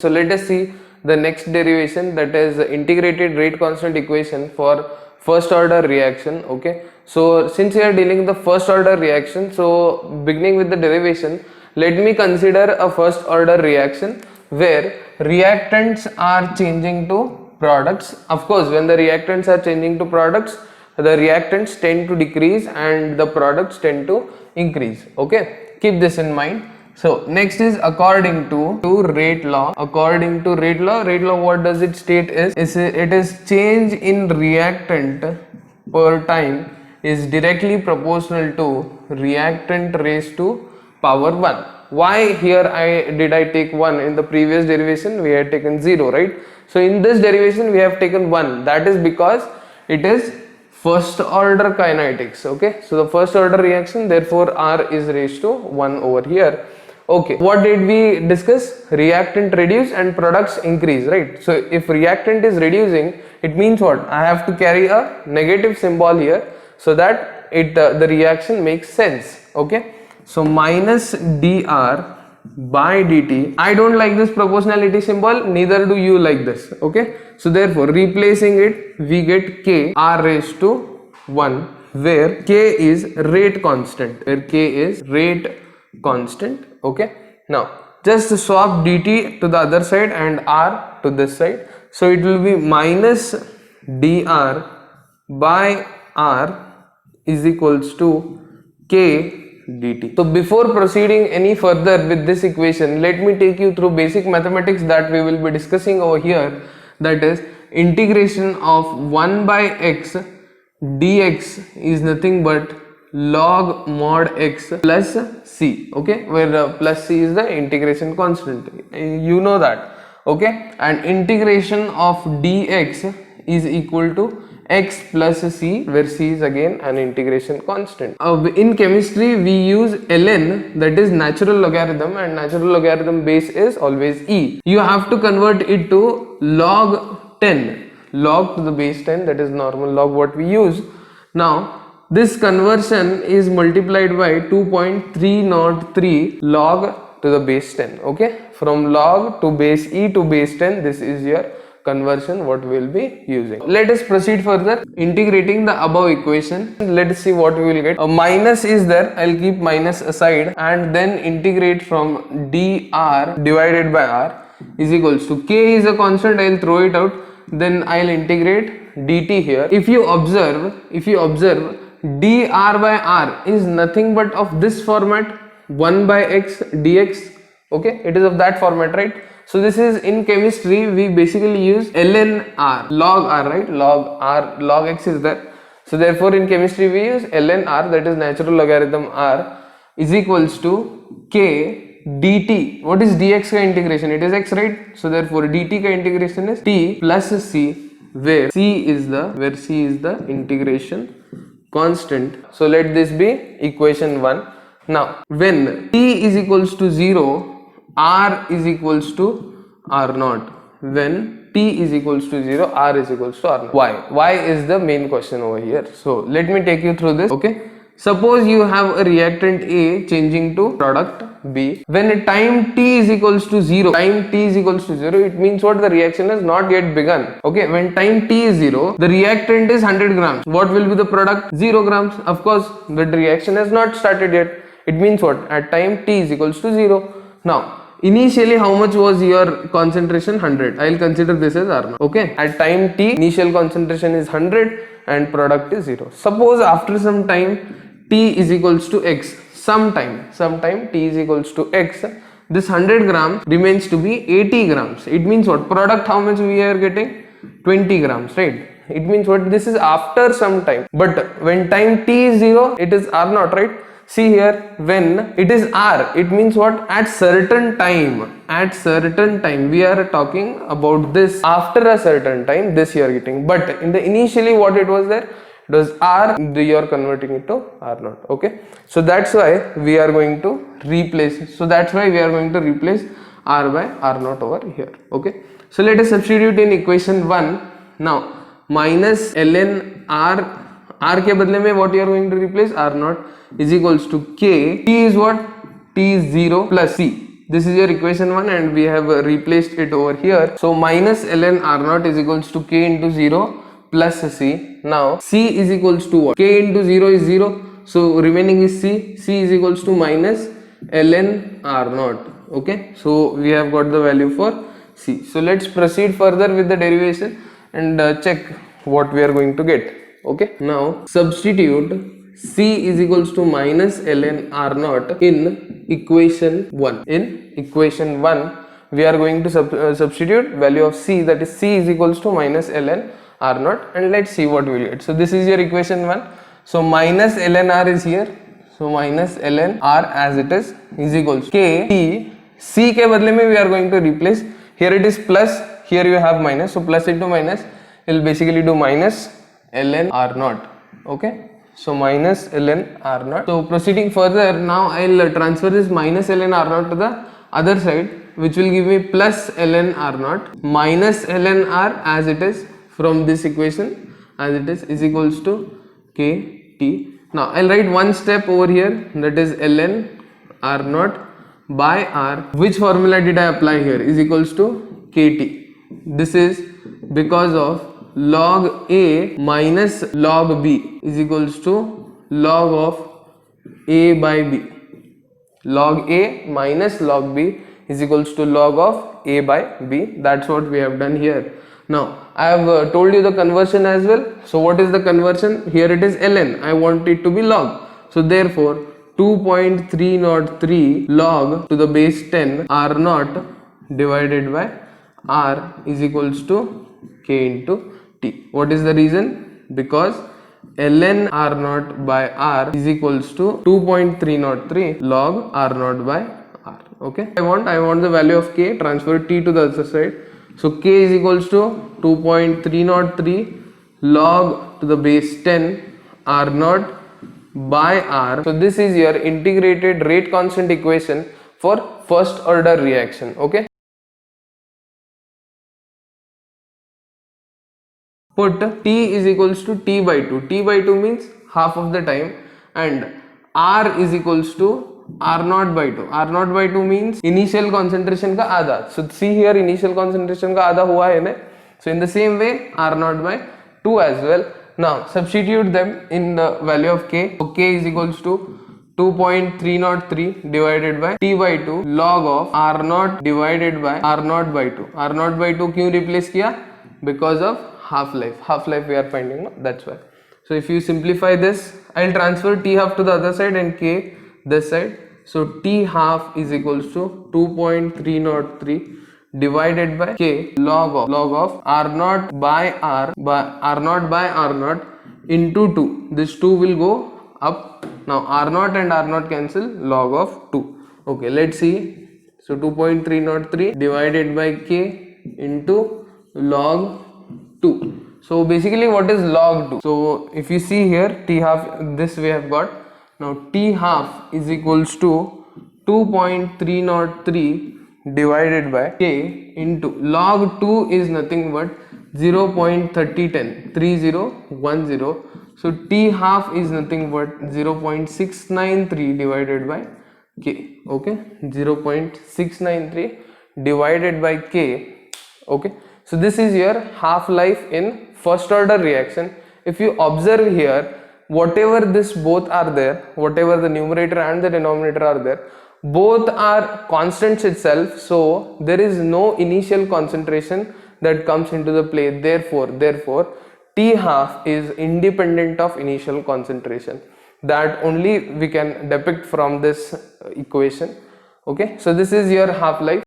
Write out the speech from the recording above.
So let us see the next derivation, that is integrated rate constant equation for first order reaction. Okay, so since we are dealing with the first order reaction, so beginning with the derivation, let me consider a first order reaction where reactants are changing to products. Of course, when the reactants are changing to products, the reactants tend to decrease and the products tend to increase. Okay, keep this in mind. So next is according to rate law. According to rate law, what does it state is it is change in reactant per time is directly proportional to reactant raised to power 1. Why here I take 1? In the previous derivation we had taken 0, right? So in this derivation we have taken 1. That is because it is first order kinetics. Okay, so the first order reaction, therefore R is raised to 1 over here. Okay, what did we discuss? Reactant reduce and products increase, right? So if reactant is reducing, it means what? I have to carry a negative symbol here so that the reaction makes sense. Okay, so minus dr by dt. I don't like this proportionality symbol, neither do you like this. Okay, so therefore replacing it, we get k r raised to 1, where k is rate constant, Okay, now just swap dt to the other side and r to this side, so it will be minus dr by r is equals to k dt. So before proceeding any further with this equation, let me take you through basic mathematics that we will be discussing over here, that is integration of 1 by x dx is nothing but log mod x plus c. Okay, where plus c is the integration constant, you know that. Okay, and integration of dx is equal to x plus c, where c is again an integration constant. In chemistry we use ln, that is natural logarithm, and natural logarithm base is always e. You have to convert it to log 10, log to the base 10, that is normal log what we use. Now this conversion is multiplied by 2.303 log to the base 10. Okay, from log to base e to base 10, this is your conversion what we will be using. Let us proceed further integrating the above equation. Let us see what we will get. A minus is there, I'll keep minus aside, and then integrate from dr divided by r is equals to k is a constant, I'll throw it out, then I'll integrate dt here. If you observe dr by r is nothing but of this format, 1 by x dx. Okay, it is of that format, right? So this is, in chemistry we basically use ln r, log r, right? Log x is there, so therefore in chemistry we use ln r, that is natural logarithm r, is equals to k dt. What is dx ka integration? It is x, right? So therefore dt ka integration is t plus c, where c is the integration constant. So let this be equation 1. Now when t is equals to 0, r is equals to r naught. When t is equals to 0, r is equals to r naught. Why is the main question over here. So let me take you through this. Okay, suppose you have a reactant A changing to product B. When time t is equals to 0, it means what? The reaction has not yet begun. Okay, when time t is 0, the reactant is 100 grams. What will be the product? 0 grams. Of course, the reaction has not started yet. It means what? At time t is equals to 0. Now initially how much was your concentration? 100. I'll consider this as r naught. Okay, at time t initial concentration is 100 and product is 0. Suppose after some time t is equals to x, sometime t is equals to x, this 100 grams remains to be 80 grams. It means what? Product how much we are getting? 20 grams, right? It means what? This is after some time, but when time t is 0, it is r naught, right? See here, when it is r, it means what? At certain time, we are talking about this after a certain time, this you are getting, but in the initially what it was there, it was r, you are converting it to r naught. Okay, so that's why we are going to replace, r by r naught over here. Okay, so let us substitute in equation 1. Now minus ln r के बदले में what you are going to replace? R naught is equals to k. T is what? T is 0 plus c. This is your equation 1 and we have replaced it over here. So minus ln r naught is equals to k into 0 plus c. Now c is equals to what? K into 0 is 0. So remaining is c. C is equals to minus ln r naught. Okay. So we have got the value for c. So let's proceed further with the derivation and check what we are going to get. Okay. Now substitute c is equals to minus ln r naught in equation 1. In equation 1 we are going to substitute value of c, that is c is equals to minus ln r naught, and let's see what we will get. So this is your equation 1. So minus ln r is here. So minus ln r as it is equals to k t. C के बदले में we are going to replace. Here it is plus, here you have minus. So plus into minus will basically do minus ln r naught. Okay. So minus ln r naught. So proceeding further, now I'll transfer this minus ln r naught to the other side, which will give me plus ln r naught minus ln r as it is from this equation as it is equals to k t. Now I'll write one step over here, that is ln r naught by r. Which formula did I apply here? Is equals to kt. This is because of log a minus log b is equals to log of a by b. Log a minus log b is equals to log of a by b. That's what we have done here. Now I have told you the conversion as well. So what is the conversion? Here it is ln. I want it to be log. So therefore 2.303 log to the base 10 r naught divided by r is equals to k into t. What is the reason? Because ln r naught by r is equals to 2.303 log r naught by r. Okay. I want the value of k, transfer t to the other side. So k is equals to 2.303 log to the base 10 r naught by r. So this is your integrated rate constant equation for first order reaction. Okay. Put t is equals to t by 2. T by 2 means half of the time, and r is equals to r naught by 2. R naught by 2 means initial concentration का आधा. So see here initial concentration का आधा हुआ है ना. So in the same way r naught by 2 as well. Now substitute them in the value of k. So k is equals to 2.303 divided by t by 2 log of r naught divided by r naught by 2. R naught by 2 क्यों replace किया? Because of half life. Half life we are finding, no? That's why. So if you simplify this, I'll transfer t half to the other side and k this side. So t half is equals to 2.303 divided by k log of r naught by r naught into 2. This 2 will go up. Now r naught and r naught cancel, log of 2. Okay, let's see. So 2.303 divided by k into log 2. So basically what is log 2? So if you see here t half, this we have got. Now t half is equals to 2.303 divided by k into log 2 is nothing but 0.3010. So t half is nothing but 0.693 divided by k. Okay, 0.693 divided by k. Okay, so this is your half life in first order reaction. If you observe here, whatever this both are there, whatever the numerator and the denominator are there, both are constants itself. So there is no initial concentration that comes into the play. Therefore t half is independent of initial concentration. That only we can depict from this equation. Okay, so this is your half life.